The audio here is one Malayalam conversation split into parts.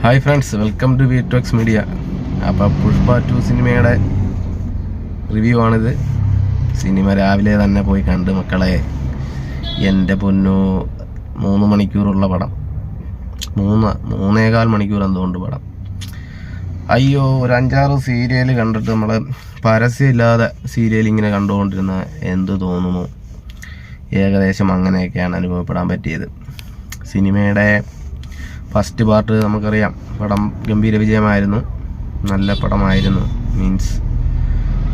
Hi friends, welcome to Vitox media. അപ്പോൾ പുഷ്പ 2 സിനിമയുടെ റിവ്യൂ ആണിത്. സിനിമ രാവിലെ തന്നെ പോയി കണ്ട് മക്കളെ. എൻ്റെ പൊന്നു, 3 മണിക്കൂറുള്ള പടം, 3.25 മണിക്കൂർ എന്തുകൊണ്ട് പടം. അയ്യോ, ഒരു 5-6 സീരിയൽ കണ്ടിട്ട് നമ്മൾ പരസ്യമില്ലാതെ സീരിയൽ ഇങ്ങനെ കണ്ടുകൊണ്ടിരുന്ന എന്ത് തോന്നുന്നു, ഏകദേശം അങ്ങനെയൊക്കെയാണ് അനുഭവപ്പെടാൻ പറ്റിയത്. സിനിമയുടെ ഫസ്റ്റ് പാർട്ട് നമുക്കറിയാം, പടം ഗംഭീര വിജയമായിരുന്നു, നല്ല പടമായിരുന്നു. മീൻസ്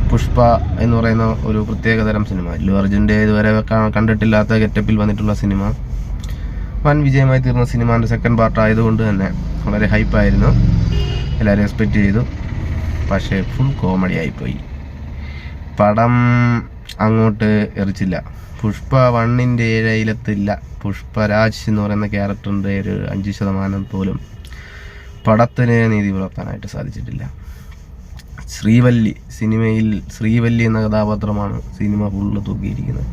പുഷ്പ എന്ന് പറയുന്ന ഒരു പ്രത്യേകതരം സിനിമ, അല്ലു അർജുൻ്റെ ഇതുവരെ കണ്ടിട്ടില്ലാത്ത ഗെറ്റപ്പിൽ വന്നിട്ടുള്ള സിനിമ, വൻ വിജയമായി തീർന്ന സിനിമയുടെ സെക്കൻഡ് പാർട്ട് ആയതുകൊണ്ട് തന്നെ വളരെ ഹൈപ്പായിരുന്നു, എല്ലാവരും എക്സ്പെക്റ്റ് ചെയ്തു. പക്ഷേ ഫുൾ കോമഡി ആയിപ്പോയി. പടം അങ്ങോട്ട് എറിച്ചില്ല. പുഷ്പ 1ൻ്റെ ഇഴയിലെത്തില്ല. പുഷ്പരാജ് എന്ന് പറയുന്ന ക്യാരക്ടറിൻ്റെ ഒരു 5% പോലും പടത്തിന് നീതി പുലർത്താനായിട്ട് സാധിച്ചിട്ടില്ല. സിനിമയിൽ ശ്രീവല്ലി എന്ന കഥാപാത്രമാണ് സിനിമ ഫുള്ള് തൂക്കിയിരിക്കുന്നത്.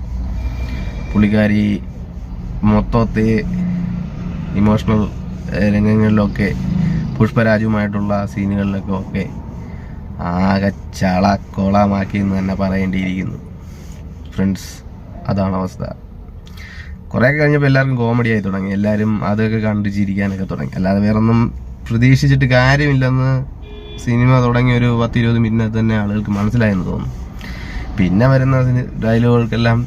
പുള്ളിക്കാരി മൊത്തത്തെ ഇമോഷണൽ രംഗങ്ങളിലൊക്കെ, പുഷ്പരാജുമായിട്ടുള്ള സീനുകളിലൊക്കെ ആകെ ചളക്കൊളമാക്കി എന്ന് തന്നെ പറയേണ്ടിയിരിക്കുന്നു ഫ്രണ്ട്സ്. അതാണ് അവസ്ഥ. കുറേ കഴിഞ്ഞപ്പോൾ എല്ലാവർക്കും കോമഡി ആയി തുടങ്ങി, എല്ലാവരും അതൊക്കെ കണ്ടു ചിരിക്കാനൊക്കെ തുടങ്ങി. അല്ലാതെ വേറൊന്നും പ്രതീക്ഷിച്ചിട്ട് കാര്യമില്ലെന്ന് സിനിമ തുടങ്ങി ഒരു 10-20 മിനിറ്റ് തന്നെ ആളുകൾക്ക് മനസ്സിലായെന്ന് തോന്നുന്നു. പിന്നെ വരുന്ന ഡയലോഗുകൾക്കെല്ലാം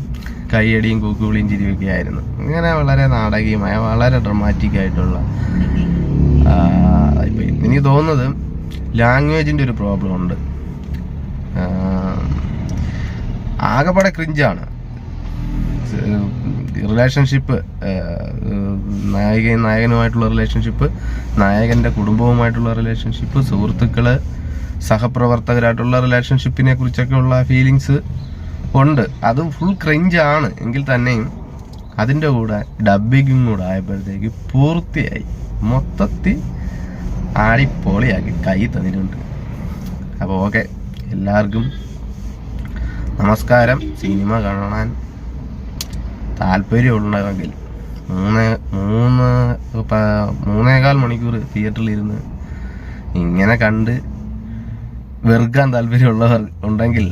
കൈയടിയും കൂക്കുവിളിയും ചിരിയൊക്കെ ആയിരുന്നു. ഇങ്ങനെ വളരെ നാടകീയമായ, വളരെ ഡ്രമാറ്റിക് ആയിട്ടുള്ള എനിക്ക് തോന്നുന്നത് ലാംഗ്വേജിൻ്റെ ഒരു പ്രോബ്ലം ഉണ്ട്. ആകെപ്പാടെ ക്രിഞ്ചാണ്. റിലേഷൻഷിപ്പ്, നായകനുമായിട്ടുള്ള റിലേഷൻഷിപ്പ്, നായകൻ്റെ കുടുംബവുമായിട്ടുള്ള റിലേഷൻഷിപ്പ്, സുഹൃത്തുക്കള്, സഹപ്രവർത്തകരായിട്ടുള്ള റിലേഷൻഷിപ്പിനെ കുറിച്ചൊക്കെ ഉള്ള ഫീലിങ്സ് ഉണ്ട്. അത് ഫുൾ ക്രിഞ്ചാണ്. എങ്കിൽ തന്നെയും അതിൻ്റെ കൂടെ ഡബ്ബിങ്ങും കൂടെ ആയപ്പോഴത്തേക്ക് പൂർത്തിയായി, മൊത്തത്തിൽ ആടിപ്പൊളിയാക്കി കൈ തന്നിട്ടുണ്ട്. അപ്പോൾ ഓക്കെ, എല്ലാവർക്കും നമസ്കാരം. സിനിമ കാണാൻ താല്പര്യമുണ്ടെങ്കിൽ 3.25 മണിക്കൂർ തിയേറ്ററിലിരുന്ന് ഇങ്ങനെ കണ്ട് വെറുക്കാൻ താല്പര്യമുള്ളവർ ഉണ്ടെങ്കിൽ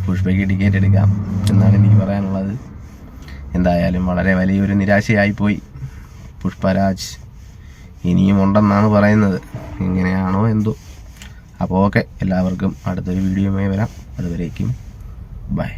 പുഷ്പയ്ക്ക് ടിക്കറ്റ് എടുക്കാം എന്നാണ് എനിക്ക് പറയാനുള്ളത്. എന്തായാലും വളരെ വലിയൊരു നിരാശയായിപ്പോയി. പുഷ്പരാജ് ഇനിയും ഉണ്ടെന്നാണ് പറയുന്നത്. എങ്ങനെയാണോ എന്തോ. അപ്പോൾ ഓക്കെ, എല്ലാവർക്കും അടുത്തൊരു വീഡിയോയുമായി വരാം. അതുവരേക്കും ബൈ.